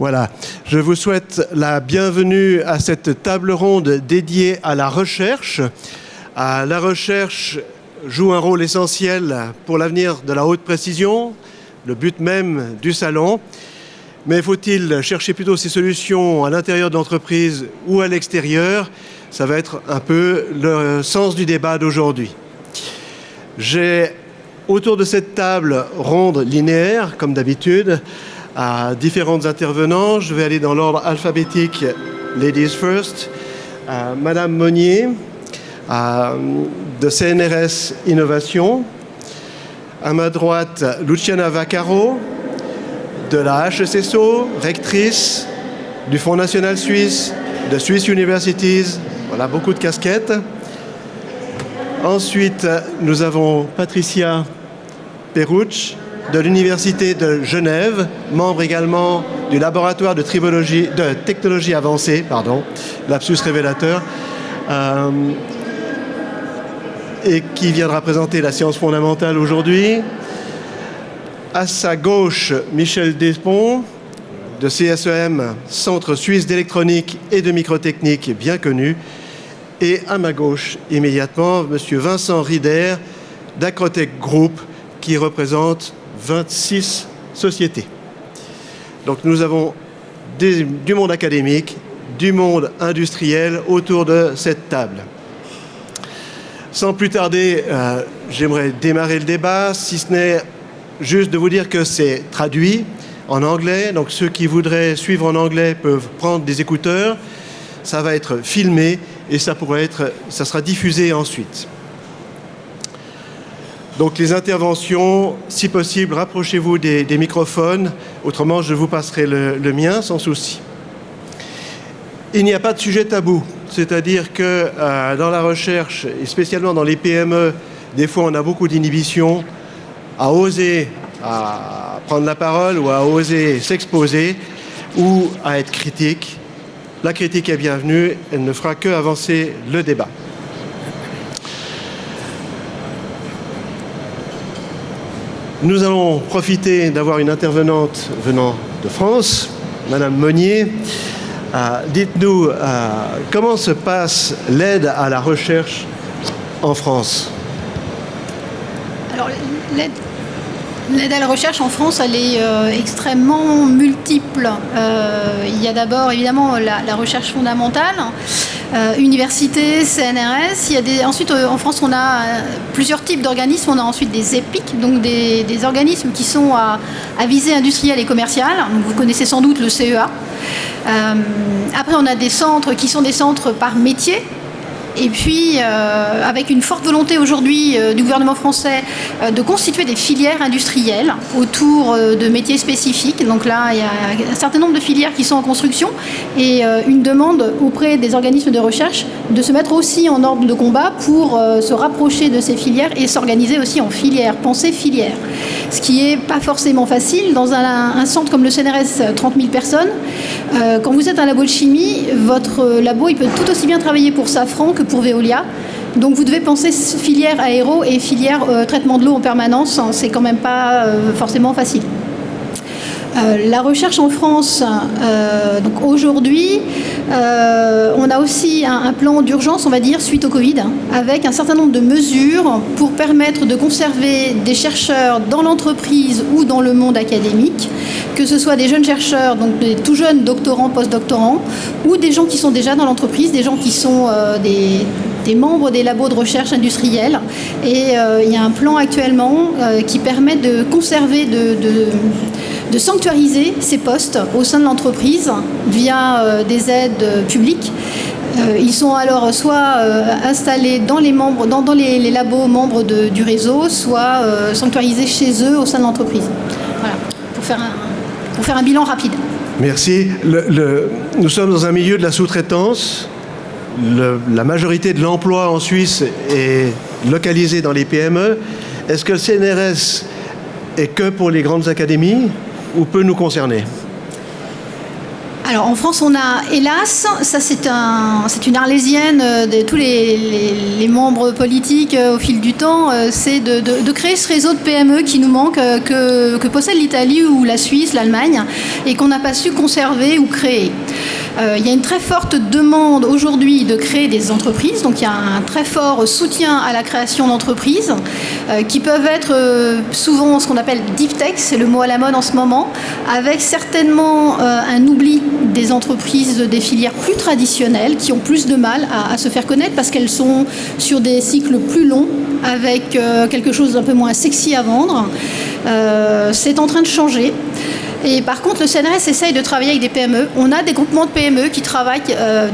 Voilà, je vous souhaite la bienvenue à cette table ronde dédiée à la recherche. La recherche joue un rôle essentiel pour l'avenir de la haute précision, le but même du salon. Mais faut-il chercher plutôt ces solutions à l'intérieur de l'entreprise ou à l'extérieur? Ça va être un peu le sens du débat d'aujourd'hui. J'ai autour de cette table ronde linéaire, comme d'habitude, à différentes intervenants. Je vais aller dans l'ordre alphabétique, Ladies First. Madame Monnier, de CNRS Innovation. À ma droite, Luciana Vaccaro, de la HECSO, rectrice du Fonds national suisse, de Swiss Universities. Voilà, beaucoup de casquettes. Ensuite, nous avons Patricia Peruch, de l'Université de Genève, membre également du laboratoire de technologie avancée, lapsus révélateur, et qui viendra présenter la science fondamentale aujourd'hui. À sa gauche, Michel Despont, de CSEM, Centre suisse d'électronique et de microtechnique, bien connu. Et à ma gauche, immédiatement, M. Vincent Rieder, d'Acrotech Group, qui représente 26 sociétés. Donc nous avons du monde académique, du monde industriel autour de cette table. Sans plus tarder, j'aimerais démarrer le débat, si ce n'est juste de vous dire que c'est traduit en anglais. Donc ceux qui voudraient suivre en anglais peuvent prendre des écouteurs. Ça va être filmé et ça sera diffusé ensuite. Donc les interventions, si possible, rapprochez-vous des microphones, autrement je vous passerai le mien sans souci. Il n'y a pas de sujet tabou, c'est-à-dire que dans la recherche, et spécialement dans les PME, des fois on a beaucoup d'inhibitions à oser prendre la parole ou à oser s'exposer ou à être critique. La critique est bienvenue, elle ne fera que avancer le débat. Nous allons profiter d'avoir une intervenante venant de France, Madame Monnier. Dites-nous, comment se passe l'aide à la recherche en France? Alors, l'aide à la recherche en France, elle est extrêmement multiple. Il y a d'abord, évidemment, la recherche fondamentale, université, CNRS. Ensuite, en France, on a plusieurs types d'organismes. On a ensuite des EPIC, donc des organismes qui sont à visée industrielle et commerciale. Donc, vous connaissez sans doute le CEA. Après, on a des centres qui sont des centres par métier. Et puis, avec une forte volonté aujourd'hui du gouvernement français de constituer des filières industrielles autour de métiers spécifiques. Donc là, il y a un certain nombre de filières qui sont en construction et une demande auprès des organismes de recherche de se mettre aussi en ordre de combat pour se rapprocher de ces filières et s'organiser aussi en filières, penser filières. Ce qui n'est pas forcément facile. Dans un centre comme le CNRS, 30 000 personnes, quand vous êtes un labo de chimie, votre labo il peut tout aussi bien travailler pour Safran que pour Veolia. Donc vous devez penser filière aéro et filière traitement de l'eau en permanence. C'est quand même pas forcément facile. La recherche en France, donc aujourd'hui, on a aussi un plan d'urgence, on va dire, suite au Covid, avec un certain nombre de mesures pour permettre de conserver des chercheurs dans l'entreprise ou dans le monde académique, que ce soit des jeunes chercheurs, donc des tout jeunes doctorants, post-doctorants, ou des gens qui sont déjà dans l'entreprise, des gens qui sont des membres des labos de recherche industrielle. Et il y a un plan actuellement qui permet de conserver, de sanctuariser ces postes au sein de l'entreprise via des aides publiques. Ils sont alors soit installés dans les labos membres du réseau, soit sanctuarisés chez eux au sein de l'entreprise. Voilà, pour faire un bilan rapide. Merci. Nous sommes dans un milieu de la sous-traitance. La majorité de l'emploi en Suisse est localisée dans les PME. Est-ce que le CNRS est que pour les grandes académies ou peut nous concerner? Alors en France, on a, hélas, ça c'est une arlésienne de tous les membres politiques au fil du temps, c'est de créer ce réseau de PME qui nous manque, que possède l'Italie ou la Suisse, l'Allemagne, et qu'on n'a pas su conserver ou créer. Il y a une très forte demande aujourd'hui de créer des entreprises, donc il y a un très fort soutien à la création d'entreprises qui peuvent être souvent ce qu'on appelle deep tech, c'est le mot à la mode en ce moment, avec certainement un oubli des entreprises des filières plus traditionnelles qui ont plus de mal à se faire connaître parce qu'elles sont sur des cycles plus longs avec quelque chose d'un peu moins sexy à vendre. C'est en train de changer. Et par contre, le CNRS essaye de travailler avec des PME. On a des groupements de PME qui travaillent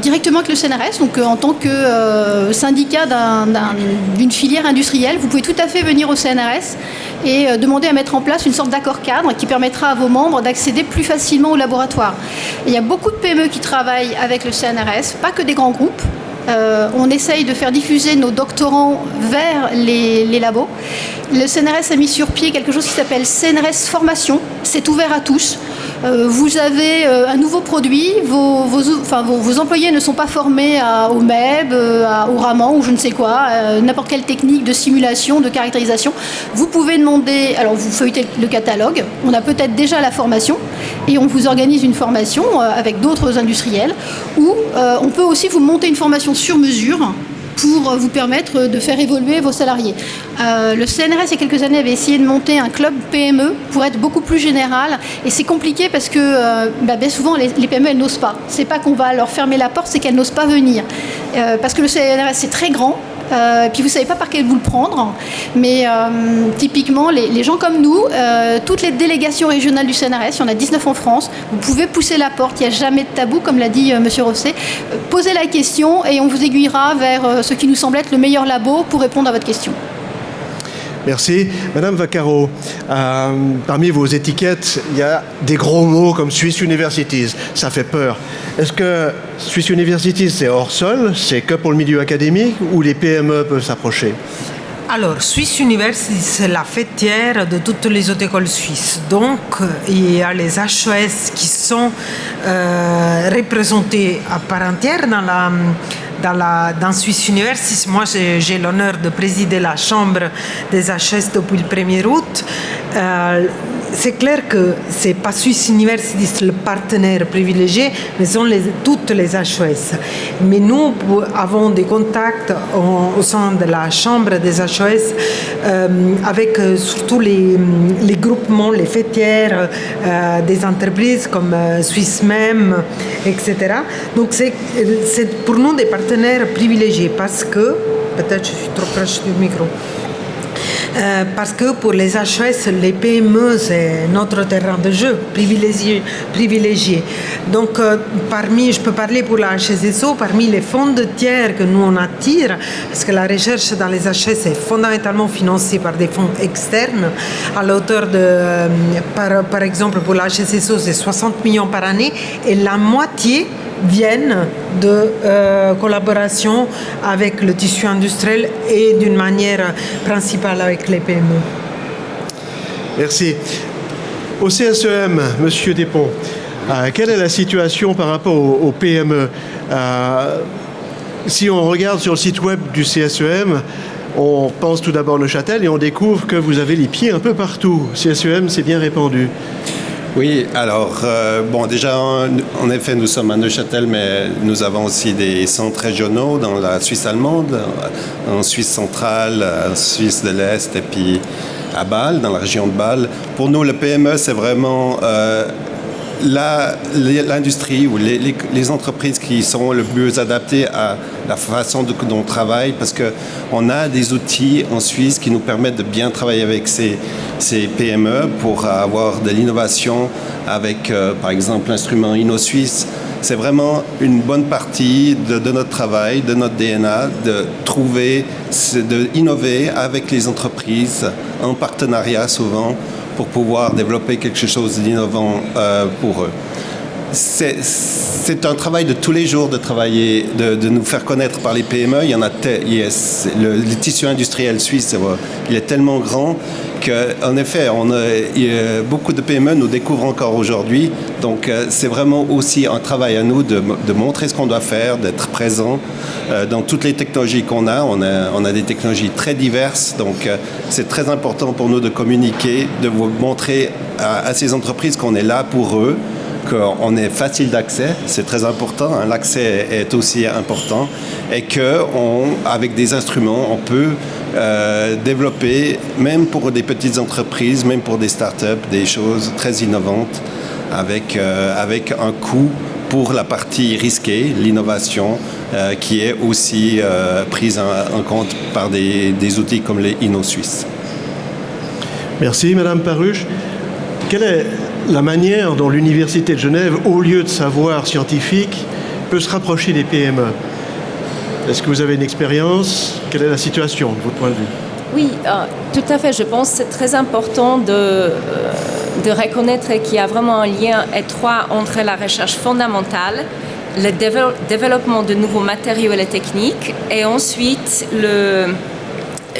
directement avec le CNRS. Donc, en tant que syndicat d'une filière industrielle, vous pouvez tout à fait venir au CNRS et demander à mettre en place une sorte d'accord cadre qui permettra à vos membres d'accéder plus facilement au laboratoire. Et il y a beaucoup de PME qui travaillent avec le CNRS, pas que des grands groupes. On essaye de faire diffuser nos doctorants vers les labos. Le CNRS a mis sur pied quelque chose qui s'appelle CNRS Formation. C'est ouvert à tous. Vous avez un nouveau produit. Vos employés ne sont pas formés au MEB, au Raman ou je ne sais quoi, n'importe quelle technique de simulation, de caractérisation. Vous pouvez demander, alors vous feuilletez le catalogue, on a peut-être déjà la formation et on vous organise une formation avec d'autres industriels ou on peut aussi vous monter une formation sur mesure pour vous permettre de faire évoluer vos salariés. Le CNRS, il y a quelques années, avait essayé de monter un club PME pour être beaucoup plus général. Et c'est compliqué parce que bien souvent, les PME, elles n'osent pas. C'est pas qu'on va leur fermer la porte, c'est qu'elles n'osent pas venir. Parce que le CNRS, c'est très grand. Puis vous ne savez pas par quel bout le prendre. Mais typiquement, les gens comme nous, toutes les délégations régionales du CNRS, il y en a 19 en France, vous pouvez pousser la porte, il n'y a jamais de tabou, comme l'a dit M. Rosset. Posez la question et on vous aiguillera vers ce qui nous semble être le meilleur labo pour répondre à votre question. Merci. Madame Vaccaro, parmi vos étiquettes, il y a des gros mots comme Swiss Universities. Ça fait peur. Est-ce que Swiss Universities, c'est hors sol, c'est que pour le milieu académique ou les PME peuvent s'approcher? Alors, Swiss University, c'est la fêtière de toutes les hautes écoles suisses. Donc, il y a les HES qui sont représentés à part entière dans Swiss University. Moi, j'ai l'honneur de présider la chambre des HES depuis le 1er août. C'est clair que ce n'est pas Swiss University le partenaire privilégié, mais ce sont toutes les HES. Mais nous avons des contacts au sein de la chambre des HES avec surtout les groupements, les fêtières des entreprises comme Swiss Même, etc. Donc c'est pour nous des partenaires privilégiés parce que, peut-être je suis trop proche du micro, parce que pour les HES, les PME, c'est notre terrain de jeu privilégié. Donc, je peux parler pour la HSSO, parmi les fonds de tiers que nous on attire, parce que la recherche dans les HES est fondamentalement financée par des fonds externes, à la hauteur de, par exemple, pour la HSSO, c'est 60 millions par année, et la moitié viennent de collaboration avec le tissu industriel et d'une manière principale avec les PME. Merci. Au CSEM, Monsieur Despons, quelle est la situation par rapport aux PME? Si on regarde sur le site web du CSEM, on pense tout d'abord Neuchâtel et on découvre que vous avez les pieds un peu partout. CSEM, c'est bien répandu. Oui, alors, déjà, en effet, nous sommes à Neuchâtel, mais nous avons aussi des centres régionaux dans la Suisse allemande, en Suisse centrale, en Suisse de l'Est, et puis à Bâle, dans la région de Bâle. Pour nous, le PME, c'est vraiment l'industrie ou les entreprises qui sont le mieux adaptées à la façon dont on travaille, parce qu'on a des outils en Suisse qui nous permettent de bien travailler avec ces PME pour avoir de l'innovation avec, par exemple, l'instrument InnoSuisse. C'est vraiment une bonne partie de notre travail, de notre DNA, d'innover avec les entreprises, en partenariat souvent, pour pouvoir développer quelque chose d'innovant pour eux. c'est un travail de tous les jours de travailler, de nous faire connaître par les PME. Il y en a le tissu industriel suisse, il est tellement grand qu'en effet, beaucoup de PME nous découvrent encore aujourd'hui. Donc, c'est vraiment aussi un travail à nous de montrer ce qu'on doit faire, d'être présent dans toutes les technologies qu'on a. On a des technologies très diverses. Donc, c'est très important pour nous de communiquer, de vous montrer à ces entreprises qu'on est là pour eux, qu'on est facile d'accès, c'est très important, hein, l'accès est aussi important, et qu'avec des instruments, on peut développer, même pour des petites entreprises, même pour des startups, des choses très innovantes, avec un coût pour la partie risquée, l'innovation, qui est aussi prise en compte par des outils comme les InnoSuisse. Merci, Madame Paruch. Quelle est la manière dont l'Université de Genève, au lieu de savoir scientifique, peut se rapprocher des PME? Est-ce que vous avez une expérience? Quelle est la situation de votre point de vue? Oui, tout à fait. Je pense que c'est très important de reconnaître qu'il y a vraiment un lien étroit entre la recherche fondamentale, le développement de nouveaux matériaux et techniques, et ensuite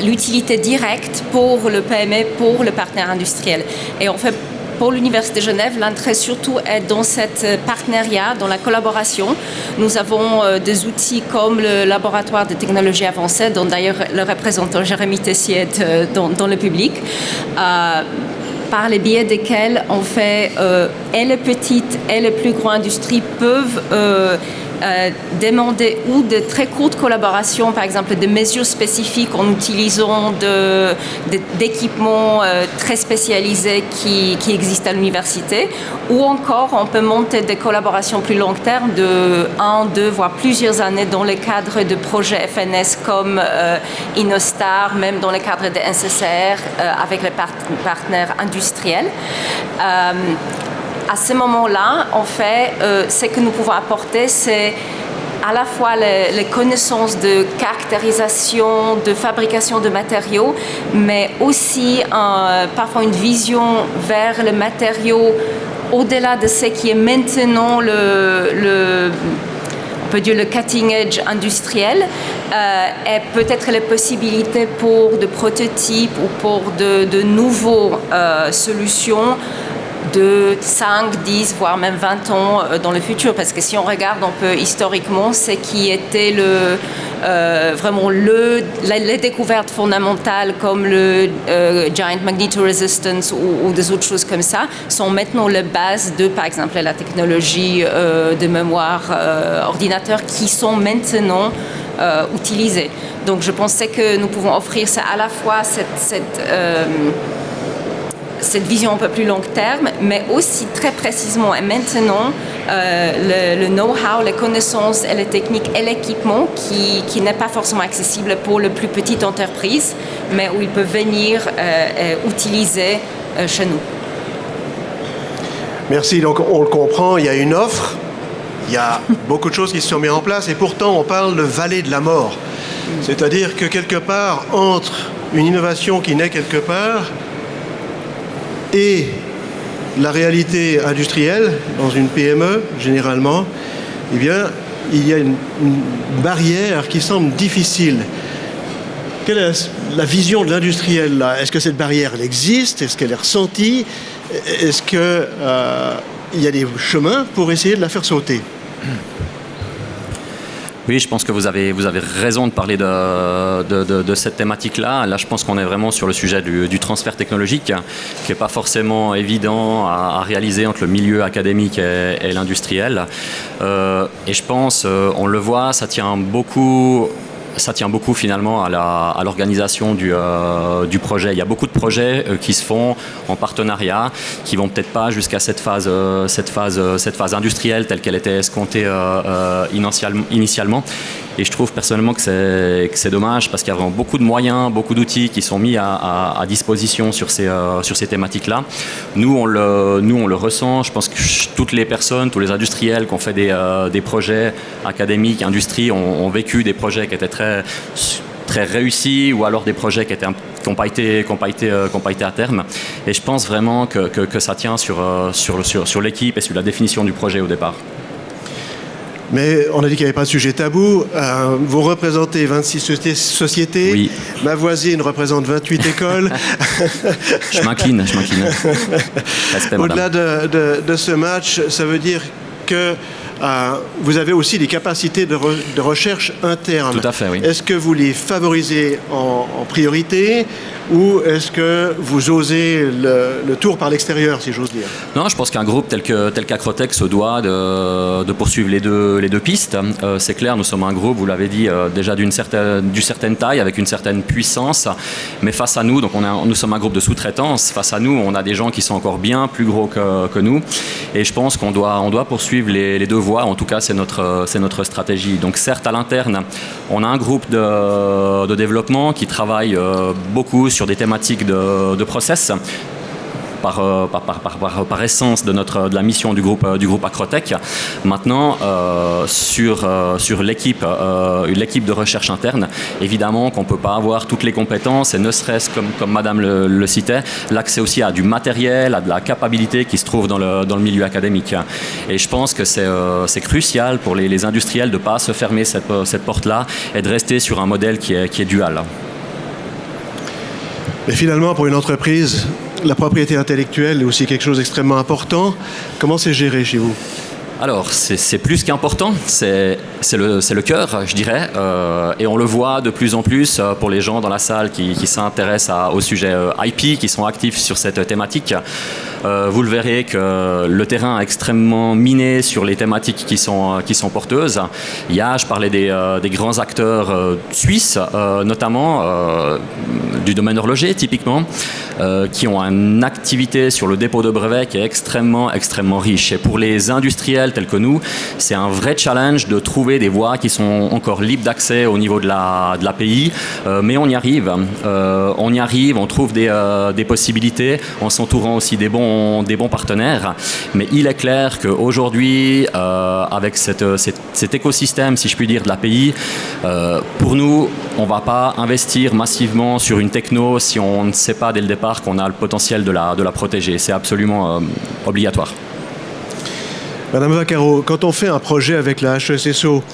l'utilité directe pour le PME, pour le partenaire industriel. Et en fait, pour l'Université de Genève, l'entrée surtout est dans cet partenariat, dans la collaboration. Nous avons des outils comme le laboratoire de technologies avancées, dont d'ailleurs le représentant Jérémy Tessier est dans le public, par les biais desquels on fait et les petites et les plus grandes industries peuvent demander ou de très courtes collaborations, par exemple des mesures spécifiques en utilisant d'équipements très spécialisés qui existent à l'université, ou encore on peut monter des collaborations plus long terme de 1, 2, voire plusieurs années dans le cadre de projets FNS comme InnoStar, même dans le cadre de NCCR avec les partenaires industriels. À ce moment-là, en fait, ce que nous pouvons apporter, c'est à la fois les connaissances de caractérisation, de fabrication de matériaux, mais aussi parfois une vision vers le matériau au-delà de ce qui est maintenant on peut dire le cutting edge industriel, et peut-être les possibilités pour de prototypes ou pour de nouveaux solutions de 5, 10, voire même 20 ans dans le futur. Parce que si on regarde un peu historiquement, c'est qui était vraiment les découvertes fondamentales comme le Giant Magnetoresistance ou des autres choses comme ça, sont maintenant les bases de, par exemple, la technologie de mémoire ordinateur qui sont maintenant utilisées. Donc je pensais que nous pouvons offrir ça à la fois cette vision un peu plus long terme, mais aussi très précisément et maintenant le know-how, les connaissances et les techniques et l'équipement qui n'est pas forcément accessible pour les plus petites entreprises, mais où ils peuvent venir utiliser chez nous. Merci, donc on le comprend, il y a une offre, il y a beaucoup de choses qui se sont mises en place et pourtant on parle de vallée de la mort. C'est-à-dire que quelque part, entre une innovation qui naît quelque part et la réalité industrielle, dans une PME, généralement, eh bien, il y a une barrière qui semble difficile. Quelle est la vision de l'industriel là? Est-ce que cette barrière elle existe? Est-ce qu'elle est ressentie? Est-ce qu'il y a des chemins pour essayer de la faire sauter? Oui, je pense que vous avez raison de parler de cette thématique-là. Là, je pense qu'on est vraiment sur le sujet du transfert technologique, qui n'est pas forcément évident à réaliser entre le milieu académique et l'industriel. Et je pense, on le voit, ça tient beaucoup finalement à l'organisation du projet. Il y a beaucoup de projets qui se font en partenariat, qui vont peut-être pas jusqu'à cette phase industrielle telle qu'elle était escomptée initialement. Et je trouve personnellement que c'est dommage parce qu'il y a vraiment beaucoup de moyens, beaucoup d'outils qui sont mis à disposition sur ces thématiques-là. Nous, on le ressent. Je pense que toutes les personnes, tous les industriels qui ont fait des projets académiques, industrie, ont vécu des projets qui étaient très très réussis ou alors des projets qui n'ont pas été à terme. Et je pense vraiment que ça tient sur l'équipe et sur la définition du projet au départ. Mais on a dit qu'il n'y avait pas de sujet tabou. Vous représentez 26 sociétés. Oui. Ma voisine représente 28 écoles. Je m'incline. Respect, Au-delà de ce match, ça veut dire que vous avez aussi des capacités de recherche interne. Tout à fait, oui. Est-ce que vous les favorisez en priorité ou est-ce que vous osez le tour par l'extérieur, si j'ose dire? Non, je pense qu'un groupe tel qu'Acrotech se doit de poursuivre les deux pistes. C'est clair, nous sommes un groupe, vous l'avez dit, déjà d'une certaine taille, avec une certaine puissance. Mais face à nous, donc nous sommes un groupe de sous-traitance. Face à nous, on a des gens qui sont encore bien plus gros que nous. Et je pense qu'on doit poursuivre les deux voies. En tout cas, c'est notre stratégie. Donc certes, à l'interne, on a un groupe de développement qui travaille beaucoup sur des thématiques de process. Par essence de la mission du groupe Acrotech. Maintenant, sur l'équipe de recherche interne, évidemment qu'on ne peut pas avoir toutes les compétences et ne serait-ce comme Madame le citait, l'accès aussi à du matériel, à de la capacité qui se trouve dans le milieu académique. Et je pense que c'est crucial pour les industriels de ne pas se fermer cette porte-là et de rester sur un modèle qui est dual. Mais finalement, pour une entreprise, la propriété intellectuelle est aussi quelque chose d'extrêmement important. Comment c'est géré chez vous? Alors, c'est plus qu'important, c'est le cœur, je dirais, et on le voit de plus en plus pour les gens dans la salle qui s'intéressent au sujet IP, qui sont actifs sur cette thématique. Vous le verrez que le terrain est extrêmement miné sur les thématiques qui sont porteuses. Je parlais des grands acteurs suisses, notamment du domaine horloger, typiquement, qui ont une activité sur le dépôt de brevets qui est extrêmement riche. Et pour les industriels tels que nous, c'est un vrai challenge de trouver des voies qui sont encore libres d'accès au niveau de l'API, mais on y arrive. On trouve des possibilités en s'entourant aussi des bons partenaires. Mais il est clair qu'aujourd'hui, avec cet écosystème, si je puis dire, de l'API, pour nous, on ne va pas investir massivement sur une techno si on ne sait pas dès le départ qu'on a le potentiel de la protéger. C'est absolument obligatoire. Madame Vaccaro, quand on fait un projet avec la HESSO,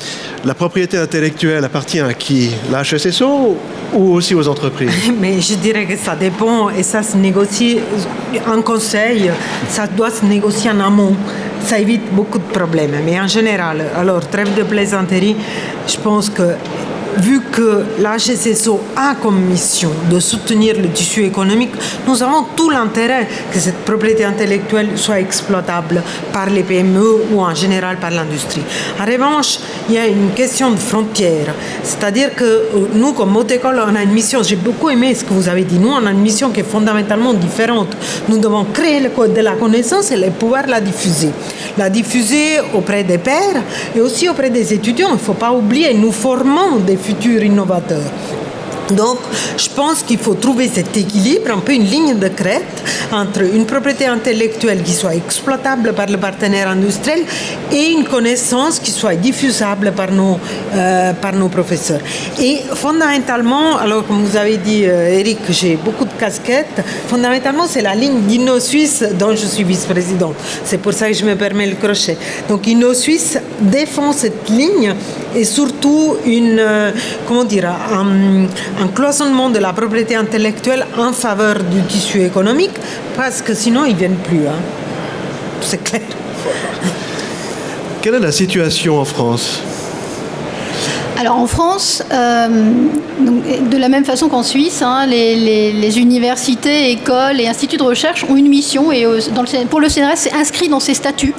la propriété intellectuelle appartient à qui? La HESSO ou aussi aux entreprises? Mais je dirais que ça dépend et ça se négocie en conseil, ça doit se négocier en amont. Ça évite beaucoup de problèmes. Mais en général, alors trêve de plaisanterie, je pense que vu que la HESSO a comme mission de soutenir le tissu économique, nous avons tout l'intérêt que cette propriété intellectuelle soit exploitable par les PME ou en général par l'industrie. En revanche, il y a une question de frontière. C'est-à-dire que nous, comme Haute École, on a une mission, j'ai beaucoup aimé ce que vous avez dit, nous, on a une mission qui est fondamentalement différente. Nous devons créer le code de la connaissance et pouvoir la diffuser. La diffuser auprès des pairs et aussi auprès des étudiants. Il ne faut pas oublier, nous formons des futurs innovateurs. Donc, je pense qu'il faut trouver cet équilibre, un peu une ligne de crête entre une propriété intellectuelle qui soit exploitable par le partenaire industriel et une connaissance qui soit diffusable par nos professeurs. Et fondamentalement, alors comme vous avez dit, Eric, j'ai beaucoup de casquettes, fondamentalement, c'est la ligne d'Innosuisse dont je suis vice-présidente. C'est pour ça que je me permets le crochet. Donc, Innosuisse défend cette ligne et surtout un cloisonnement de la propriété intellectuelle en faveur du tissu économique, parce que sinon ils ne viennent plus. C'est clair. Quelle est la situation en France? Alors en France, de la même façon qu'en Suisse, les universités, écoles et instituts de recherche ont une mission et pour le CNRS, c'est inscrit dans ses statuts.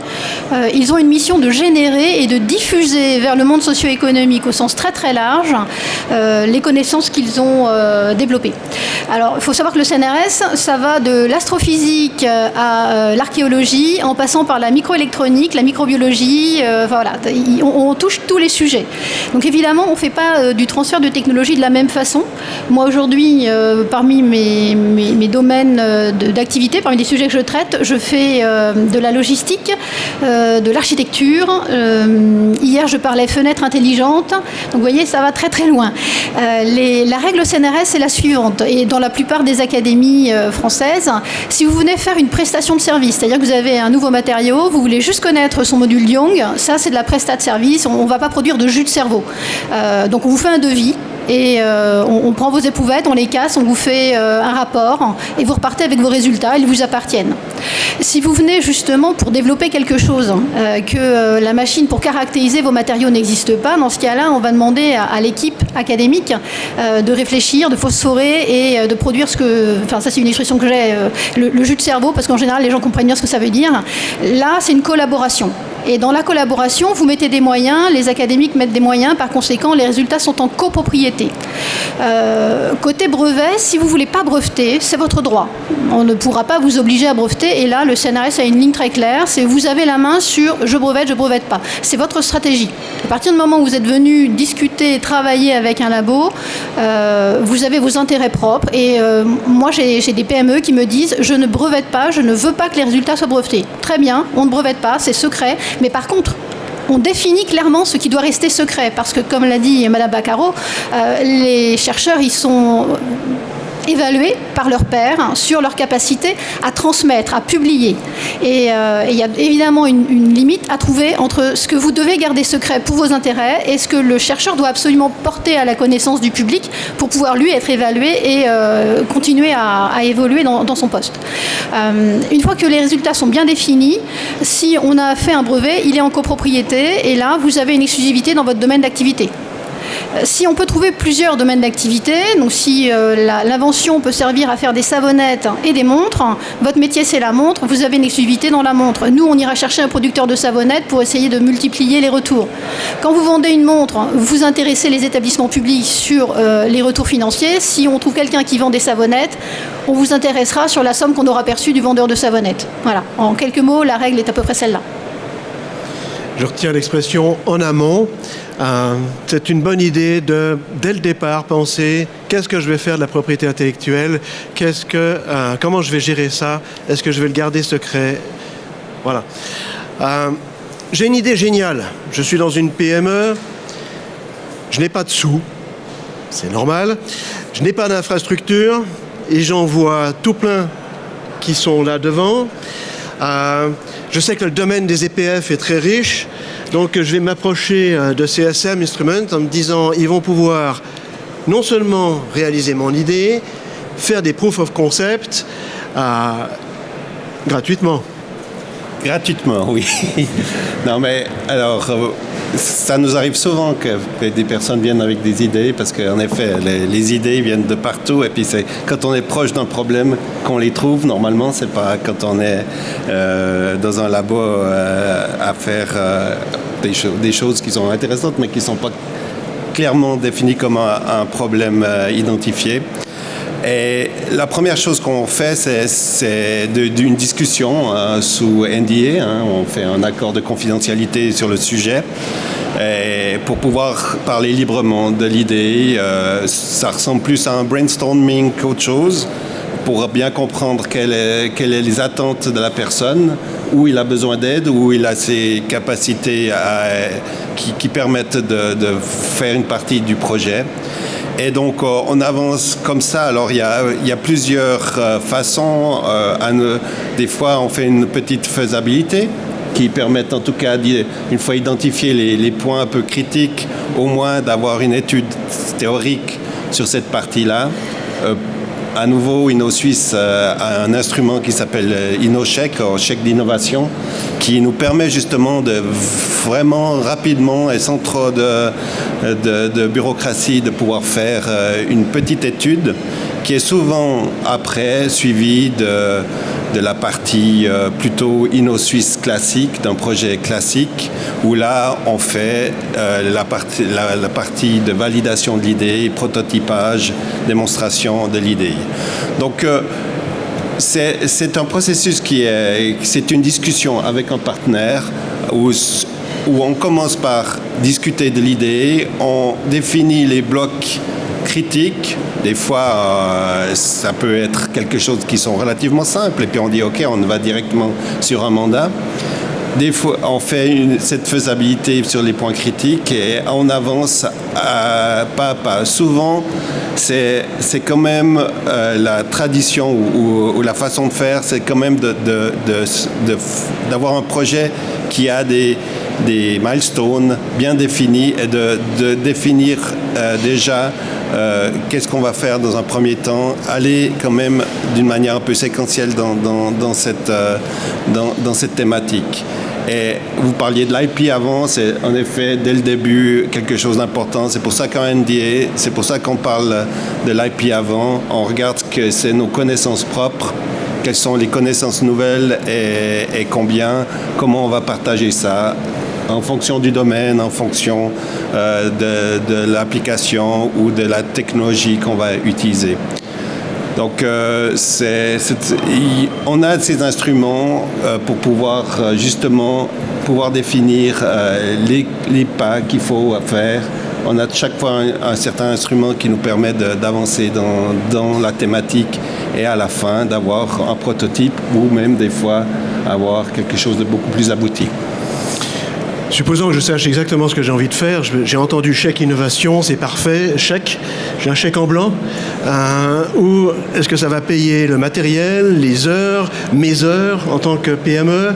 Ils ont une mission de générer et de diffuser vers le monde socio-économique au sens très très large les connaissances qu'ils ont développées. Alors il faut savoir que le CNRS, ça va de l'astrophysique à l'archéologie en passant par la microélectronique, la microbiologie, voilà, on touche tous les sujets. Donc évidemment, évidemment, on ne fait pas du transfert de technologie de la même façon. Moi, aujourd'hui, parmi mes domaines d'activité, parmi les sujets que je traite, je fais de la logistique, de l'architecture. Hier, je parlais fenêtres intelligentes. Donc, vous voyez, ça va très, très loin. La règle CNRS est la suivante. Et dans la plupart des académies françaises, si vous venez faire une prestation de service, c'est-à-dire que vous avez un nouveau matériau, vous voulez juste connaître son module Young, ça, c'est de la prestation de service. On ne va pas produire de jus de cerveau. Donc, on vous fait un devis. Et on prend vos éprouvettes, on les casse, on vous fait un rapport et vous repartez avec vos résultats, ils vous appartiennent. Si vous venez justement pour développer quelque chose, que la machine pour caractériser vos matériaux n'existe pas, dans ce cas-là, on va demander à l'équipe académique de réfléchir, de phosphorer et de produire ce que... Enfin, ça c'est une expression que j'ai, le jus de cerveau, parce qu'en général, les gens comprennent bien ce que ça veut dire. Là, c'est une collaboration. Et dans la collaboration, vous mettez des moyens, les académiques mettent des moyens, par conséquent, les résultats sont en copropriété. Côté brevet, si vous ne voulez pas breveter, c'est votre droit. On ne pourra pas vous obliger à breveter, et là, le CNRS a une ligne très claire, c'est vous avez la main sur je brevette pas. C'est votre stratégie. À partir du moment où vous êtes venu discuter, travailler avec un labo, vous avez vos intérêts propres, et moi, j'ai des PME qui me disent je ne brevette pas, je ne veux pas que les résultats soient brevetés. Très bien, on ne brevette pas, c'est secret. Mais par contre, on définit clairement ce qui doit rester secret, parce que, comme l'a dit Madame Baccaro, les chercheurs, ils sont évalués par leurs pairs sur leur capacité à transmettre, à publier. Et il y a évidemment une limite à trouver entre ce que vous devez garder secret pour vos intérêts et ce que le chercheur doit absolument porter à la connaissance du public pour pouvoir, lui, être évalué et continuer à évoluer dans son poste. Une fois que les résultats sont bien définis, si on a fait un brevet, il est en copropriété et là, vous avez une exclusivité dans votre domaine d'activité. Si on peut trouver plusieurs domaines d'activité, donc si l'invention peut servir à faire des savonnettes et des montres, votre métier c'est la montre, vous avez une exclusivité dans la montre. Nous, on ira chercher un producteur de savonnettes pour essayer de multiplier les retours. Quand vous vendez une montre, vous intéressez les établissements publics sur les retours financiers. Si on trouve quelqu'un qui vend des savonnettes, on vous intéressera sur la somme qu'on aura perçue du vendeur de savonnettes. Voilà, en quelques mots, la règle est à peu près celle-là. Je retiens l'expression en amont. C'est une bonne idée de, dès le départ, penser qu'est-ce que je vais faire de la propriété intellectuelle, comment je vais gérer ça, est-ce que je vais le garder secret. Voilà. J'ai une idée géniale. Je suis dans une PME, je n'ai pas de sous, c'est normal, je n'ai pas d'infrastructure et j'en vois tout plein qui sont là devant. Je sais que le domaine des EPF est très riche, donc je vais m'approcher de CSM Instruments en me disant ils vont pouvoir non seulement réaliser mon idée, faire des proof of concept gratuitement. Gratuitement, oui. Non, mais alors, ça nous arrive souvent que des personnes viennent avec des idées, parce qu'en effet, les idées viennent de partout, et puis c'est quand on est proche d'un problème qu'on les trouve. Normalement, c'est pas quand on est dans un labo à faire des choses qui sont intéressantes, mais qui ne sont pas clairement définies comme un problème identifié. Et la première chose qu'on fait, c'est d'une discussion sous NDA. On fait un accord de confidentialité sur le sujet. Et pour pouvoir parler librement de l'idée, ça ressemble plus à un brainstorming qu'autre chose, pour bien comprendre quelles sont les attentes de la personne, où il a besoin d'aide, où il a ses capacités qui permettent de faire une partie du projet. Et donc, on avance comme ça. Alors, il y a plusieurs façons. Des fois, on fait une petite faisabilité qui permet, en tout cas, une fois identifiés les points un peu critiques, au moins d'avoir une étude théorique sur cette partie-là. À nouveau, InnoSuisse a un instrument qui s'appelle InnoCheck, chèque d'innovation, qui nous permet justement de vraiment rapidement et sans trop de bureaucratie de pouvoir faire une petite étude qui est souvent après suivie de la partie plutôt InnoSuisse classique, d'un projet classique, où là on fait la partie de validation de l'idée, prototypage, démonstration de l'idée. Donc c'est un processus c'est une discussion avec un partenaire où où on commence par discuter de l'idée, on définit les blocs critiques. Des fois, ça peut être quelque chose qui sont relativement simples, et puis on dit OK, on va directement sur un mandat. Des fois, on fait cette faisabilité sur les points critiques et on avance pas à pas. Souvent, c'est quand même la tradition ou la façon de faire, c'est quand même d'avoir un projet qui a des milestones bien définis et de définir déjà qu'est-ce qu'on va faire dans un premier temps, aller quand même d'une manière un peu séquentielle dans cette thématique. Et vous parliez de l'IP avant, c'est en effet dès le début quelque chose d'important. C'est pour ça qu'en NDA, c'est pour ça qu'on parle de l'IP avant. On regarde que c'est nos connaissances propres, quelles sont les connaissances nouvelles et comment on va partager ça en fonction du domaine, en fonction de l'application ou de la technologie qu'on va utiliser. Donc, on a ces instruments pour pouvoir justement définir les pas qu'il faut faire. On a chaque fois un certain instrument qui nous permet d'avancer dans la thématique et à la fin d'avoir un prototype ou même des fois avoir quelque chose de beaucoup plus abouti. Supposons que je sache exactement ce que j'ai envie de faire. J'ai entendu chèque innovation, c'est parfait, chèque. J'ai un chèque en blanc. Ou est-ce que ça va payer le matériel, les heures, mes heures en tant que PME?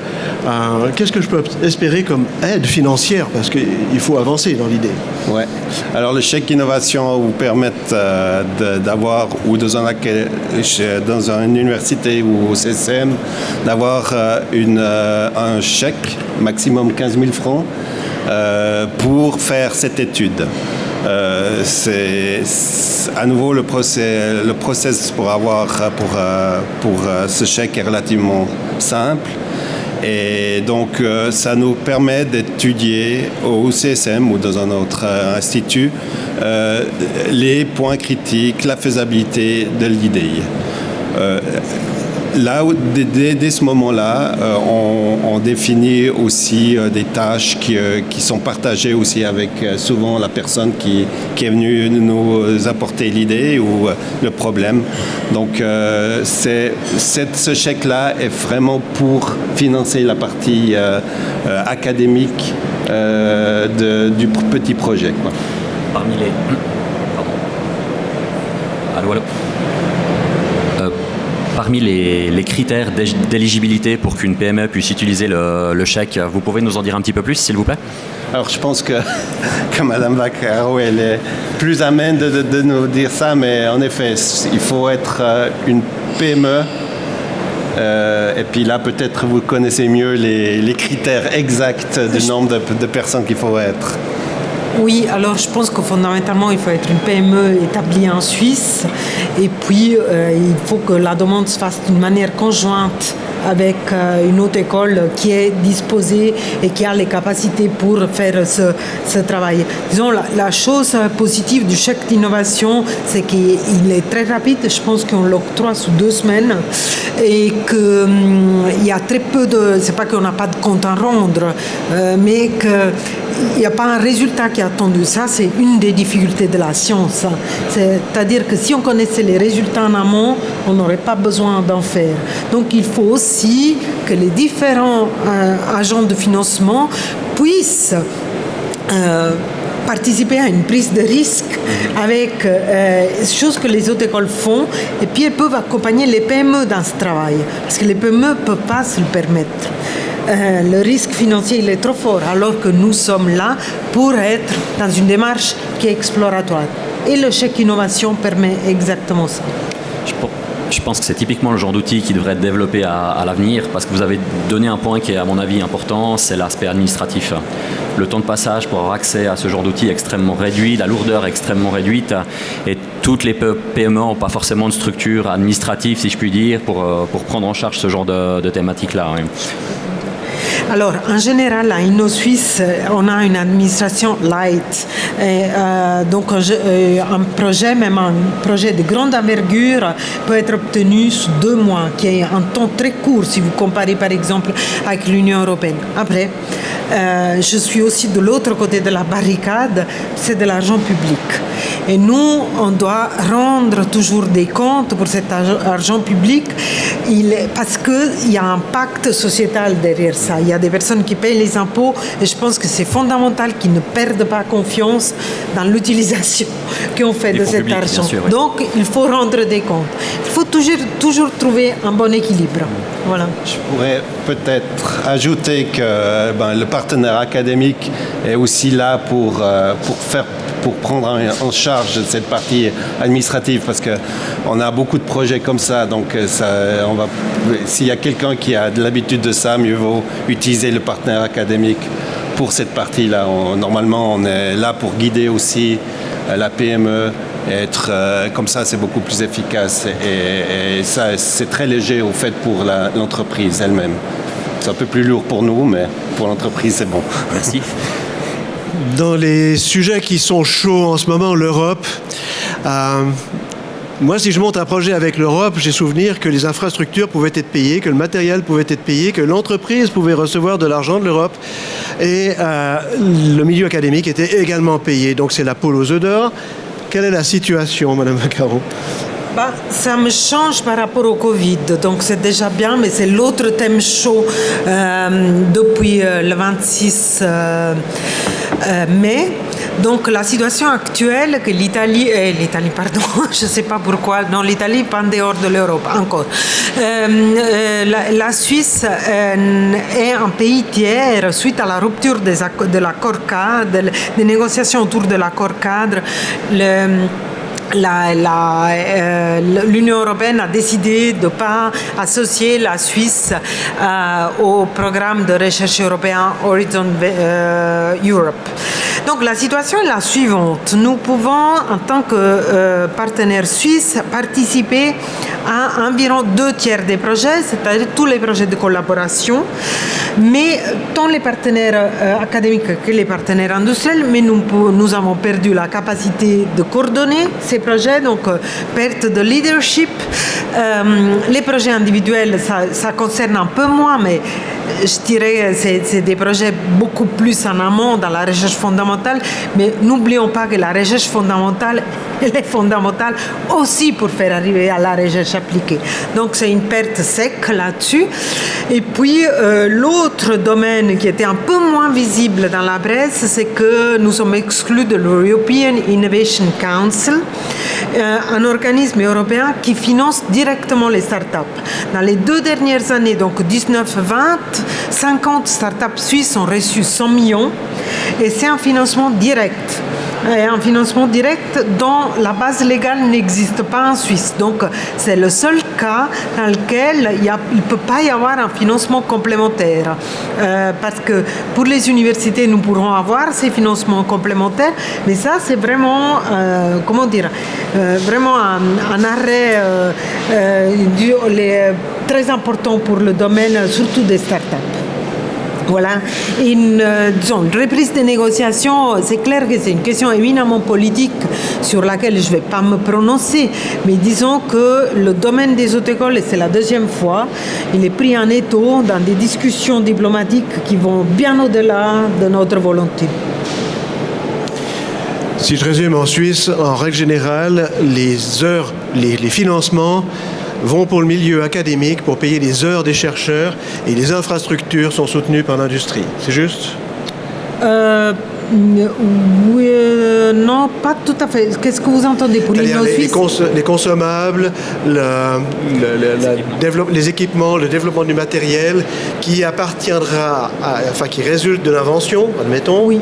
Qu'est-ce que je peux espérer comme aide financière? Parce qu'il faut avancer dans l'idée. Ouais. Alors le chèque innovation vous permet d'avoir, ou dans une université ou au CCM, d'avoir un chèque maximum 15 000 francs pour faire cette étude. C'est à nouveau le process pour ce chèque est relativement simple. Et donc, ça nous permet d'étudier au CSM ou dans un autre institut les points critiques, la faisabilité de l'idée. Là, dès ce moment-là, on définit aussi des tâches qui sont partagées aussi avec souvent la personne qui est venue nous apporter l'idée ou le problème. Donc, ce chèque-là est vraiment pour financer la partie académique du petit projet, quoi. Parmi les... Pardon. Allô. Parmi les critères d'éligibilité pour qu'une PME puisse utiliser le chèque, vous pouvez nous en dire un petit peu plus, s'il vous plaît? Alors, je pense que Mme Vaccaro, elle est plus amène de nous dire ça, mais en effet, il faut être une PME. Et puis là, peut-être vous connaissez mieux les critères exacts du nombre de personnes qu'il faut être. Oui, alors je pense que fondamentalement, il faut être une PME établie en Suisse et puis il faut que la demande se fasse d'une manière conjointe avec une autre école qui est disposée et qui a les capacités pour faire ce travail. Disons, la chose positive du chèque d'innovation, c'est qu'il est très rapide. Je pense qu'on l'octroie sous 2 semaines et qu'il y a très peu de... C'est pas qu'on n'a pas de compte à rendre, mais qu'il n'y a pas un résultat qui est attendu. Ça, c'est une des difficultés de la science. C'est-à-dire que si on connaissait les résultats en amont, on n'aurait pas besoin d'en faire. Donc, il faut aussi que les différents agents de financement puissent participer à une prise de risque avec choses que les autres écoles font, et puis elles peuvent accompagner les PME dans ce travail, parce que les PME ne peuvent pas se le permettre. Le risque financier il est trop fort, alors que nous sommes là pour être dans une démarche qui est exploratoire. Et le chèque innovation permet exactement ça. Je pense que c'est typiquement le genre d'outil qui devrait être développé à l'avenir, parce que vous avez donné un point qui est à mon avis important, c'est l'aspect administratif. Le temps de passage pour avoir accès à ce genre d'outil est extrêmement réduit, la lourdeur est extrêmement réduite, et toutes les PME n'ont pas forcément de structure administrative, si je puis dire, pour prendre en charge ce genre de thématique-là. Oui. Alors, en général, à InnoSuisse, on a une administration light. Et, donc, un projet, même un projet de grande envergure, peut être obtenu sous 2 mois, qui est un temps très court si vous comparez, par exemple, avec l'Union européenne. Après, je suis aussi de l'autre côté de la barricade, c'est de l'argent public. Et nous, on doit rendre toujours des comptes pour cet argent public parce qu'il y a un pacte sociétal derrière ça. Il y a des personnes qui payent les impôts et je pense que c'est fondamental qu'ils ne perdent pas confiance dans l'utilisation qu'on fait de cet argent. Sûr, oui. Donc, il faut rendre des comptes. Il faut toujours trouver un bon équilibre. Voilà. Je pourrais peut-être ajouter que le partenaire académique est aussi là pour prendre en charge cette partie administrative parce qu'on a beaucoup de projets comme ça. Donc, s'il y a quelqu'un qui a de l'habitude de ça, mieux vaut utiliser le partenaire académique pour cette partie-là. Normalement, on est là pour guider aussi la PME. Être comme ça, c'est beaucoup plus efficace et ça, c'est très léger au fait pour l'entreprise elle-même. C'est un peu plus lourd pour nous, mais pour l'entreprise, c'est bon. Merci. Dans les sujets qui sont chauds en ce moment, l'Europe, moi, si je monte un projet avec l'Europe, j'ai souvenir que les infrastructures pouvaient être payées, que le matériel pouvait être payé, que l'entreprise pouvait recevoir de l'argent de l'Europe et le milieu académique était également payé. Donc, c'est la poule aux œufs d'or. Quelle est la situation, Madame Vaccaro? Ça me change par rapport au Covid, donc c'est déjà bien, mais c'est l'autre thème chaud depuis le 26 mai. Donc la situation actuelle que l'Italie, je ne sais pas pourquoi, non, l'Italie pas en dehors de l'Europe encore. La Suisse est un pays tiers suite à la rupture de l'accord cadre, des négociations autour de l'accord cadre. L'Union européenne a décidé de ne pas associer la Suisse au programme de recherche européen Horizon Europe. Donc la situation est la suivante. Nous pouvons, en tant que partenaire suisse, participer à environ 2/3 des projets, c'est-à-dire tous les projets de collaboration, mais tant les partenaires académiques que les partenaires industriels, mais nous avons perdu la capacité de coordonner ces projets, donc perte de leadership. Les projets individuels, ça concerne un peu moins, mais je dirais que c'est des projets beaucoup plus en amont dans la recherche fondamentale, mais n'oublions pas que la recherche fondamentale, elle est fondamentale aussi pour faire arriver à la recherche appliquée. Donc c'est une perte sec là-dessus. Et puis l'autre domaine qui était un peu moins visible dans la presse, c'est que nous sommes exclus de l'European Innovation Council, un organisme européen qui finance directement les startups. Dans les 2 dernières années, donc 19-20, 50 startups suisses ont reçu 100 millions et c'est un financement direct. Un financement direct dont la base légale n'existe pas en Suisse. Donc, c'est le seul cas dans lequel il ne peut pas y avoir un financement complémentaire. Parce que pour les universités, nous pourrons avoir ces financements complémentaires, mais ça, c'est vraiment, vraiment un arrêt très important pour le domaine, surtout des startups. Voilà, une reprise des négociations, c'est clair que c'est une question éminemment politique sur laquelle je ne vais pas me prononcer, mais disons que le domaine des hautes écoles, et c'est la 2e fois, il est pris en étau dans des discussions diplomatiques qui vont bien au-delà de notre volonté. Si je résume, en Suisse, en règle générale, les financements vont pour le milieu académique pour payer les heures des chercheurs et les infrastructures sont soutenues par l'industrie. C'est juste? Oui, non, pas tout à fait. Qu'est-ce que vous entendez pour l'InnoSuisse? Les consommables, les équipements, le développement du matériel qui appartiendra, qui résulte de l'invention, admettons. Oui.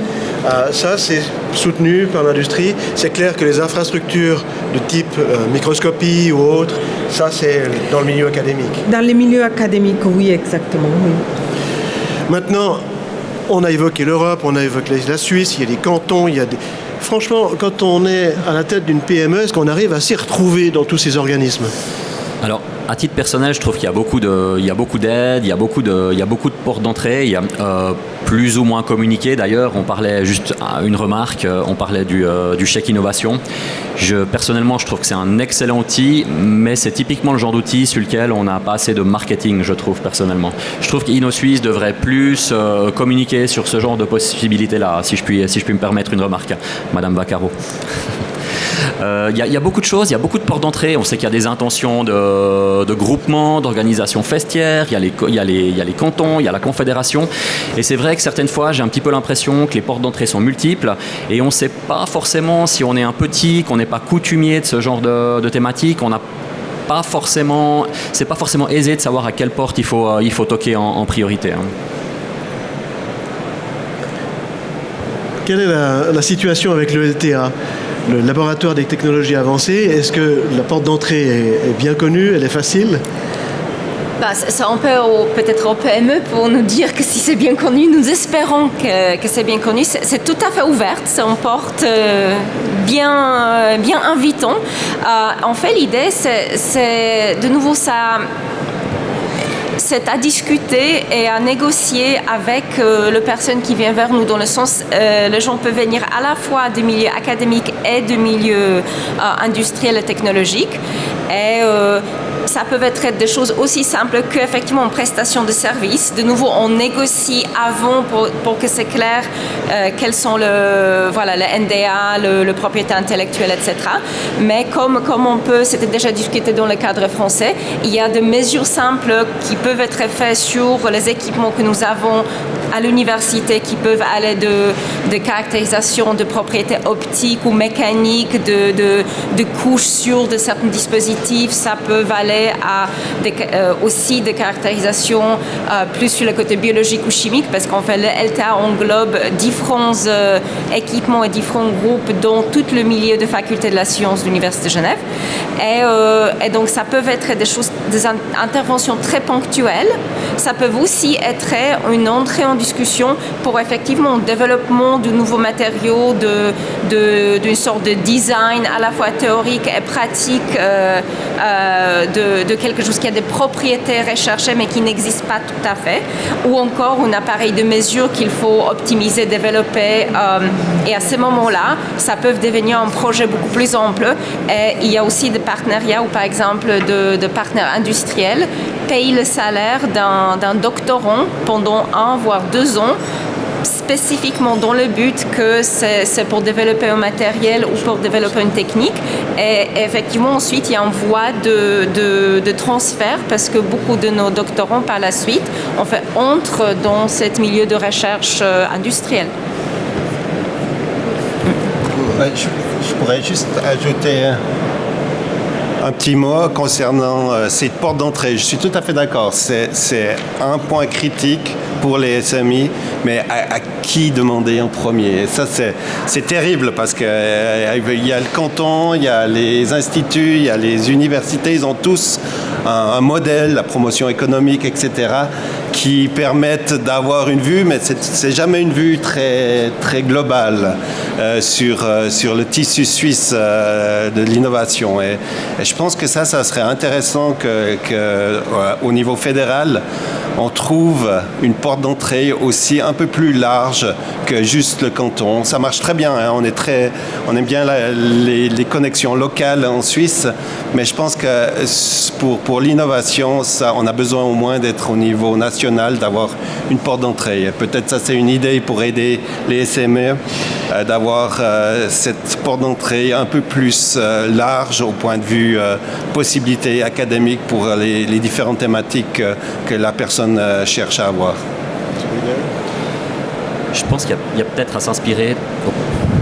Ça, c'est soutenu par l'industrie. C'est clair que les infrastructures de type microscopie ou autre, ça, c'est dans le milieu académique. Dans les milieux académiques, oui, exactement. Oui. Maintenant, on a évoqué l'Europe, on a évoqué la Suisse, il y a des cantons, Franchement, quand on est à la tête d'une PME, est-ce qu'on arrive à s'y retrouver dans tous ces organismes? Alors, à titre personnel, je trouve qu'il y a beaucoup d'aides, il y a beaucoup de portes d'entrée, il y a plus ou moins communiqué. D'ailleurs, on parlait juste une remarque, on parlait du chèque innovation. Personnellement, je trouve que c'est un excellent outil, mais c'est typiquement le genre d'outil sur lequel on n'a pas assez de marketing, je trouve personnellement. Je trouve qu'InnoSuisse devrait plus communiquer sur ce genre de possibilités-là, si je puis me permettre une remarque, Madame Vaccaro. Il y a beaucoup de choses, il y a beaucoup de portes d'entrée. On sait qu'il y a des intentions de groupements, d'organisations festières, il y a les cantons, il y a la confédération. Et c'est vrai que certaines fois, j'ai un petit peu l'impression que les portes d'entrée sont multiples et on ne sait pas forcément si on est un petit, qu'on n'est pas coutumier de ce genre de thématique. On n'a pas forcément, c'est pas forcément aisé de savoir à quelle porte il faut toquer en priorité. Quelle est la situation avec le LTA, le laboratoire des technologies avancées? Est-ce que la porte d'entrée est bien connue, elle est facile? Ça, on peut peut-être au PME pour nous dire que si c'est bien connu, nous espérons que c'est bien connu. C'est tout à fait ouverte, c'est une porte bien invitant. En fait, l'idée, c'est de nouveau ça. C'est à discuter et à négocier avec les personnes qui viennent vers nous, dans le sens, les gens peuvent venir à la fois des milieux académiques et des milieux industriels et technologiques. Et ça peut être des choses aussi simples qu'effectivement une prestation de service. De nouveau, on négocie avant pour que c'est clair quels sont le NDA, le propriété intellectuelle, etc. Mais comme on peut, c'était déjà discuté dans le cadre français, il y a des mesures simples qui peuvent être faites sur les équipements que nous avons à l'université, qui peuvent aller de caractérisation de propriétés optiques ou mécaniques, de couches sur de certains dispositifs. Ça peut aller à aussi des caractérisations plus sur le côté biologique ou chimique, parce qu'en fait le LTA englobe différents équipements et différents groupes dans tout le milieu de faculté de la science de l'Université de Genève. Et donc ça peut être des interventions très ponctuelles. Ça peut aussi être une entrée en discussion pour effectivement le développement de nouveaux matériaux, d'une sorte de design à la fois théorique et pratique de quelque chose qui a des propriétés recherchées mais qui n'existe pas tout à fait, ou encore un appareil de mesure qu'il faut optimiser, développer, et à ce moment-là, ça peut devenir un projet beaucoup plus ample. Et il y a aussi des partenariats où, par exemple, de partenaires industriels payent le salaire d'un doctorant pendant 1 voire 2 ans, spécifiquement dans le but que c'est pour développer un matériel ou pour développer une technique. Et effectivement, ensuite, il y a une voie de transfert, parce que beaucoup de nos doctorants, par la suite, entrent dans ce milieu de recherche industrielle. Je pourrais juste ajouter un petit mot concernant ces portes d'entrée. Je suis tout à fait d'accord. C'est un point critique pour les SMI, mais à qui demander en premier? Et ça, c'est terrible, parce qu'il y a le canton, il y a les instituts, il y a les universités, ils ont tous un modèle, la promotion économique, etc., qui permettent d'avoir une vue, mais c'est jamais une vue très, très globale sur le tissu suisse de l'innovation. Et je pense que ça serait intéressant qu'au niveau fédéral, on trouve une porte d'entrée aussi un peu plus large que juste le canton. Ça marche très bien, hein. On aime bien les connexions locales en Suisse, mais je pense que pour l'innovation, on a besoin au moins d'être au niveau national, d'avoir une porte d'entrée. Peut-être ça, c'est une idée pour aider les SME d'avoir cette porte d'entrée un peu plus large au point de vue possibilités académiques pour les différentes thématiques que la personne cherche à avoir. Je pense qu'il y a peut-être à s'inspirer.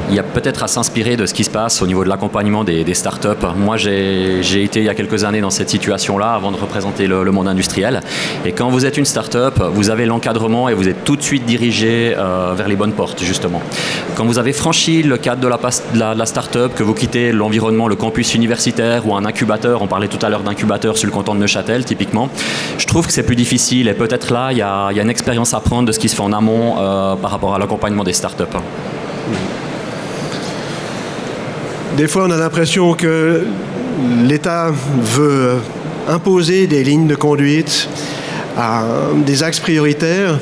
Il y a peut-être à s'inspirer de ce qui se passe au niveau de l'accompagnement des startups. Moi, j'ai été il y a quelques années dans cette situation-là avant de représenter le monde industriel. Et quand vous êtes une startup, vous avez l'encadrement et vous êtes tout de suite dirigé vers les bonnes portes, justement. Quand vous avez franchi le cadre de la startup, que vous quittez l'environnement, le campus universitaire ou un incubateur, on parlait tout à l'heure d'incubateur sur le canton de Neuchâtel, typiquement, je trouve que c'est plus difficile. Et peut-être là, il y a une expérience à prendre de ce qui se fait en amont par rapport à l'accompagnement des startups. Des fois, on a l'impression que l'État veut imposer des lignes de conduite, des axes prioritaires.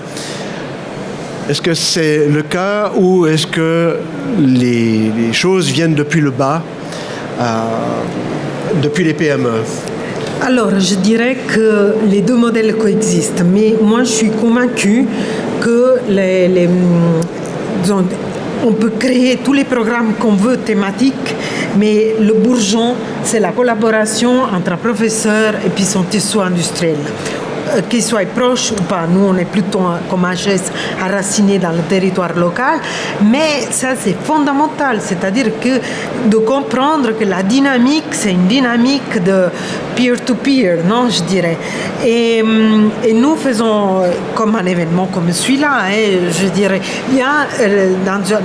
Est-ce que c'est le cas ou est-ce que les choses viennent depuis le bas, depuis les PME? Alors, je dirais que les deux modèles coexistent, mais moi je suis convaincue que on peut créer tous les programmes qu'on veut thématiques, mais le bourgeon, c'est la collaboration entre un professeur et puis son tissu industriel. Qu'il soit proche ou pas, nous on est plutôt comme HS enraciné dans le territoire local, mais ça c'est fondamental, c'est-à-dire que de comprendre que la dynamique c'est une dynamique de peer-to-peer, non, je dirais. Et nous faisons comme un événement comme celui-là, je dirais, il y a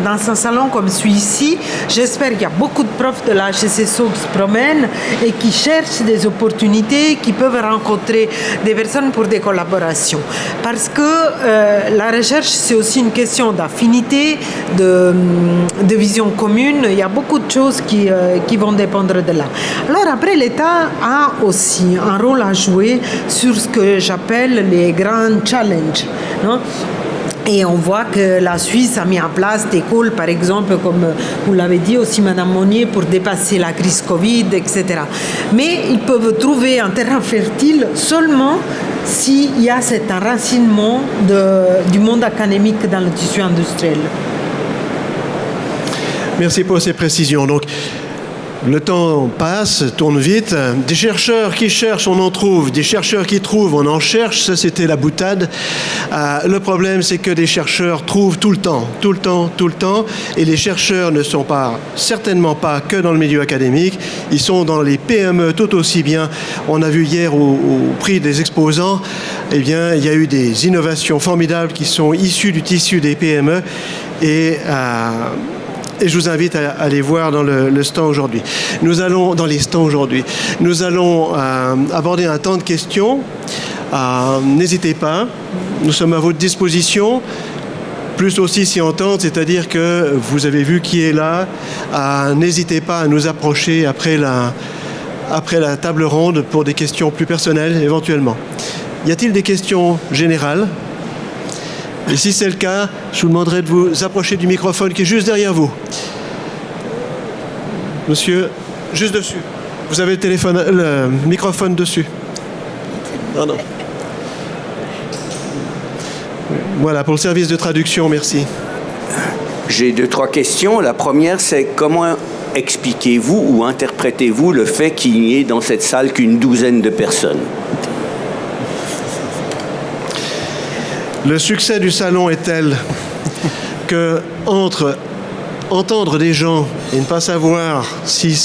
dans un salon comme celui-ci, j'espère qu'il y a beaucoup de profs de la HSSO qui se promènent et qui cherchent des opportunités, qui peuvent rencontrer des personnes pour des collaborations. Parce que la recherche, c'est aussi une question d'affinité, de vision commune. Il y a beaucoup de choses qui vont dépendre de là. Alors après, l'État a aussi un rôle à jouer sur ce que j'appelle les grands challenges, non? Et on voit que la Suisse a mis en place des calls, par exemple, comme vous l'avez dit aussi, Madame Monnier, pour dépasser la crise Covid, etc. Mais ils peuvent trouver un terrain fertile seulement s'il y a cet enracinement du monde académique dans le tissu industriel. Merci pour ces précisions. Donc, le temps passe, tourne vite. Des chercheurs qui cherchent, on en trouve. Des chercheurs qui trouvent, on en cherche. Ça, c'était la boutade. Le problème, c'est que des chercheurs trouvent tout le temps. Et les chercheurs ne sont certainement pas que dans le milieu académique. Ils sont dans les PME tout aussi bien. On a vu hier au prix des exposants, eh bien, il y a eu des innovations formidables qui sont issues du tissu des PME. Et je vous invite à aller voir dans le stand aujourd'hui. Nous allons aborder un temps de questions. N'hésitez pas, nous sommes à votre disposition. Plus aussi s'y entendre, c'est-à-dire que vous avez vu qui est là. N'hésitez pas à nous approcher après la table ronde pour des questions plus personnelles éventuellement. Y a-t-il des questions générales ? Et si c'est le cas, je vous demanderai de vous approcher du microphone qui est juste derrière vous. Monsieur, juste dessus. Vous avez le microphone dessus. Non. Voilà, pour le service de traduction, merci. J'ai 2-3 questions. La première, c'est comment expliquez-vous ou interprétez-vous le fait qu'il n'y ait dans cette salle qu'une douzaine de personnes ? Le succès du salon est tel que entre entendre des gens et ne pas savoir si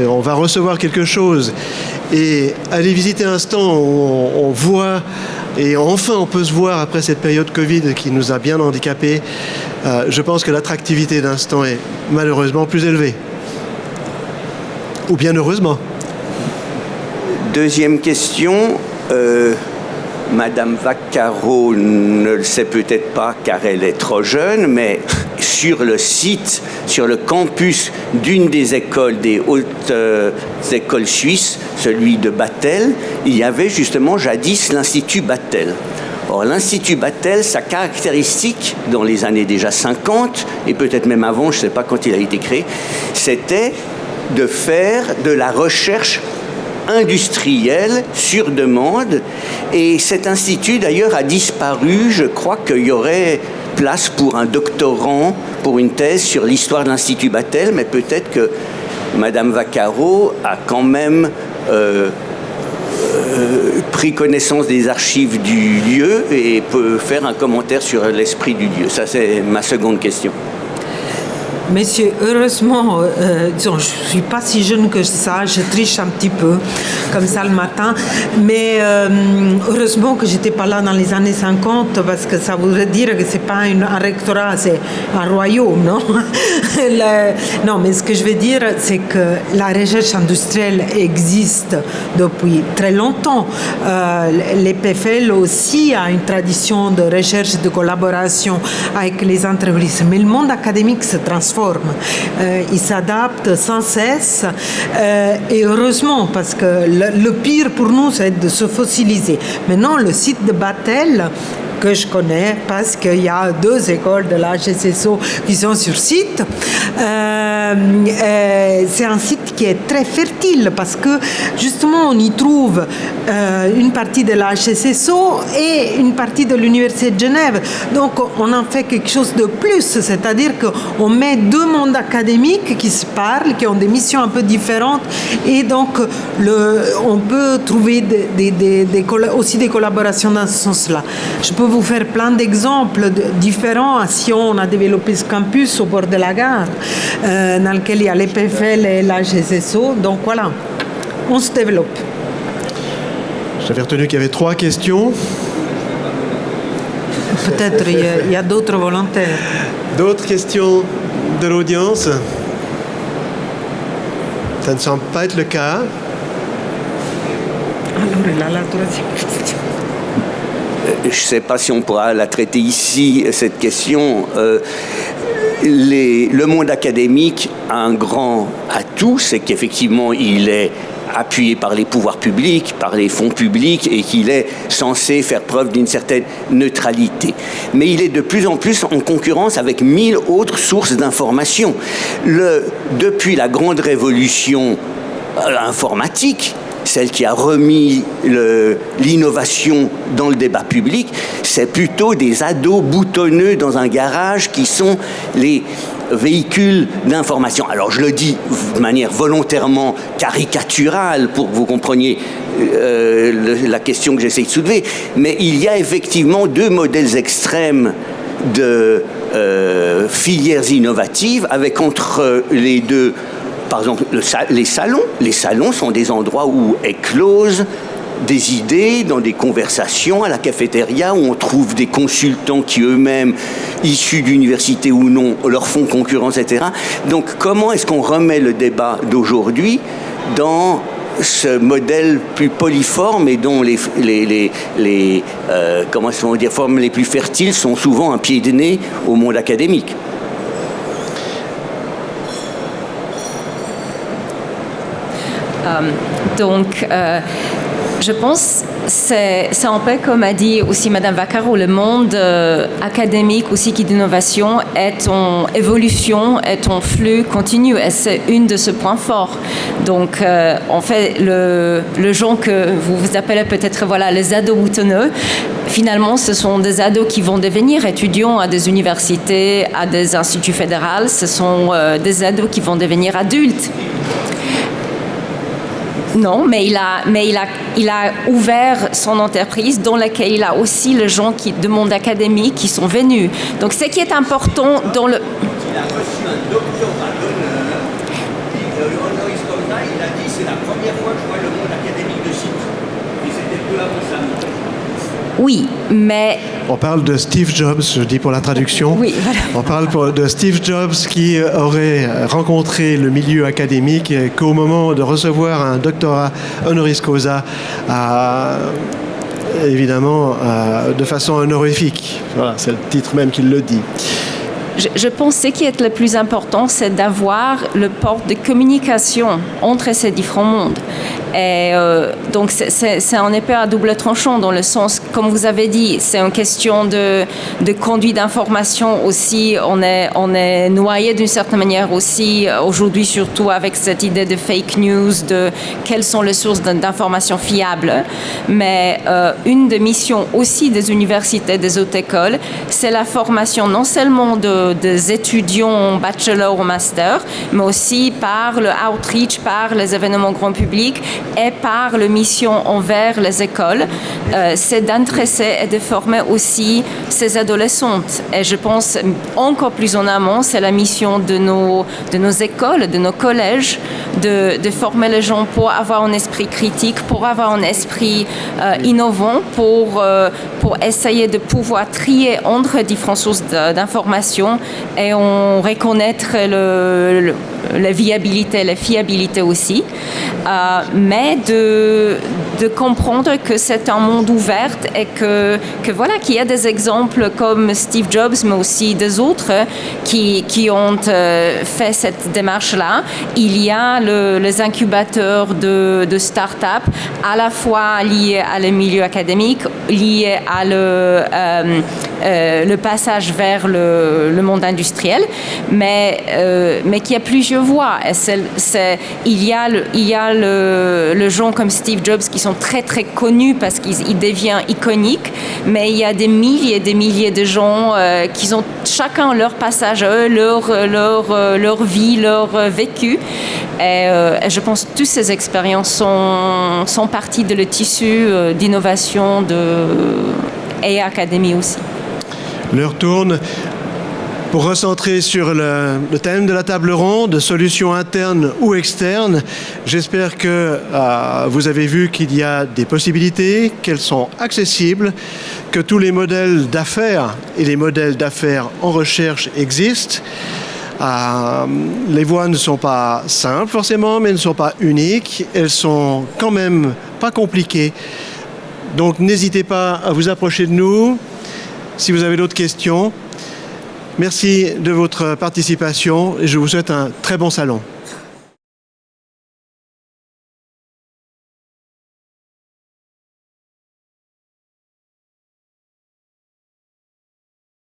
on va recevoir quelque chose et aller visiter un stand où on voit et enfin on peut se voir après cette période Covid qui nous a bien handicapés, je pense que l'attractivité d'un stand est malheureusement plus élevée. Ou bien heureusement. Deuxième question. Madame Vaccaro ne le sait peut-être pas car elle est trop jeune, mais sur le site, sur le campus d'une des écoles, des hautes écoles suisses, celui de Battelle, il y avait justement jadis l'Institut Battelle. Or, l'Institut Battelle, sa caractéristique dans les années déjà 50, et peut-être même avant, je ne sais pas quand il a été créé, c'était de faire de la recherche industriel sur demande, et cet institut d'ailleurs a disparu. Je crois qu'il y aurait place pour un doctorant pour une thèse sur l'histoire de l'Institut Battelle, mais peut-être que Madame Vaccaro a quand même pris connaissance des archives du lieu et peut faire un commentaire sur l'esprit du lieu. Ça, c'est ma seconde question. Monsieur, heureusement, je ne suis pas si jeune que ça, je triche un petit peu, comme ça le matin, mais heureusement que je n'étais pas là dans les années 50, parce que ça voudrait dire que ce n'est pas un rectorat, c'est un royaume, non? Non, mais ce que je veux dire, c'est que la recherche industrielle existe depuis très longtemps. L'EPFL aussi a une tradition de recherche, de collaboration avec les entreprises, mais le monde académique se transforme transforme, il s'adapte sans cesse, et heureusement, parce que le pire pour nous, c'est de se fossiliser. Maintenant, le site de Batel, que je connais parce qu'il y a 2 écoles de la GCSO qui sont sur site. C'est un site qui est très fertile parce que justement on y trouve une partie de la GCSO et une partie de l'Université de Genève. Donc on en fait quelque chose de plus, c'est-à-dire qu'on met 2 mondes académiques qui se parlent, qui ont des missions un peu différentes, et donc on peut trouver aussi des collaborations dans ce sens-là. Je peux vous faire plein d'exemples différents. À Sion, on a développé ce campus au bord de la gare, dans lequel il y a l'EPFL et la GCSO. Donc voilà, on se développe. J'avais retenu qu'il y avait 3 questions. Peut-être il y a d'autres volontaires. D'autres questions de l'audience? Ça ne semble pas être le cas. Alors, il a la 3e question. Je ne sais pas si on pourra la traiter ici, cette question. Le monde académique a un grand atout, c'est qu'effectivement, il est appuyé par les pouvoirs publics, par les fonds publics, et qu'il est censé faire preuve d'une certaine neutralité. Mais il est de plus en plus en concurrence avec 1000 autres sources d'information. Depuis la grande révolution informatique, celle qui a remis l'innovation dans le débat public, c'est plutôt des ados boutonneux dans un garage qui sont les véhicules d'information. Alors je le dis de manière volontairement caricaturale pour que vous compreniez la question que j'essaie de soulever, mais il y a effectivement 2 modèles extrêmes de filières innovatives, avec entre les deux, par exemple, les salons. Les salons sont des endroits où éclosent des idées, dans des conversations à la cafétéria, où on trouve des consultants qui eux-mêmes, issus d'universités ou non, leur font concurrence, etc. Donc comment est-ce qu'on remet le débat d'aujourd'hui dans ce modèle plus poliforme et dont les formes les plus fertiles sont souvent un pied de nez au monde académique? Je pense que c'est un peu comme a dit aussi Madame Vaccaro, le monde académique aussi qui d'innovation est en évolution, est en flux continu, et c'est une de ses points forts. Donc en fait le genre que vous appelez peut-être les ados boutonneux, finalement ce sont des ados qui vont devenir étudiants à des universités, à des instituts fédéraux, ce sont des ados qui vont devenir adultes. Non, mais il a ouvert son entreprise dans laquelle il a aussi les gens du monde académique qui sont venus. Donc, ce qui est important dans le... Il a reçu un doctorat d'honneur. Honoris causa, il a dit c'est la première fois que je vois le monde académique de Chypre. Et c'était peu avant ça. Oui, mais... On parle de Steve Jobs, je dis pour la traduction. Oui, voilà. On parle de Steve Jobs qui aurait rencontré le milieu académique et qu'au moment de recevoir un doctorat honoris causa, évidemment, de façon honorifique. Voilà, c'est le titre même qui le dit. Je pense que ce qui est le plus important, c'est d'avoir le port de communication entre ces différents mondes. Et donc, c'est un épée à double tranchant dans le sens, comme vous avez dit, c'est une question de conduite d'information aussi. On est noyé d'une certaine manière aussi, aujourd'hui surtout avec cette idée de fake news, de quelles sont les sources d'informations fiables. Mais une des missions aussi des universités, des hautes écoles, c'est la formation non seulement des étudiants bachelor ou master, mais aussi par le outreach, par les événements grand public et par la mission envers les écoles, c'est d'intéresser et de former aussi ces adolescentes. Et je pense encore plus en amont, c'est la mission de nos écoles, de nos collèges, de former les gens pour avoir un esprit critique, pour avoir un esprit innovant, pour pour essayer de pouvoir trier entre différentes sources d'informations et on reconnaître la viabilité, la fiabilité aussi, mais de comprendre que c'est un monde ouvert et que voilà, qu'il y a des exemples comme Steve Jobs, mais aussi des autres qui ont fait cette démarche-là. Il y a les incubateurs de start-up, à la fois liés à le milieu académique, liés à le passage vers le monde industriel, mais qu'il y a plusieurs voies. Il y a le gens comme Steve Jobs qui sont très très connus parce qu'ils deviennent iconiques, mais il y a des milliers de gens qui ont chacun leur passage à eux, leur vie, leur vécu. Et je pense que toutes ces expériences sont partie de le tissu d'innovation et académie aussi. L'heure tourne. Pour recentrer sur le thème de la table ronde, solutions internes ou externes, j'espère que vous avez vu qu'il y a des possibilités, qu'elles sont accessibles, que tous les modèles d'affaires et les modèles d'affaires en recherche existent. Les voies ne sont pas simples forcément, mais elles ne sont pas uniques. Elles sont quand même pas compliquées. Donc n'hésitez pas à vous approcher de nous si vous avez d'autres questions. Merci de votre participation et je vous souhaite un très bon salon.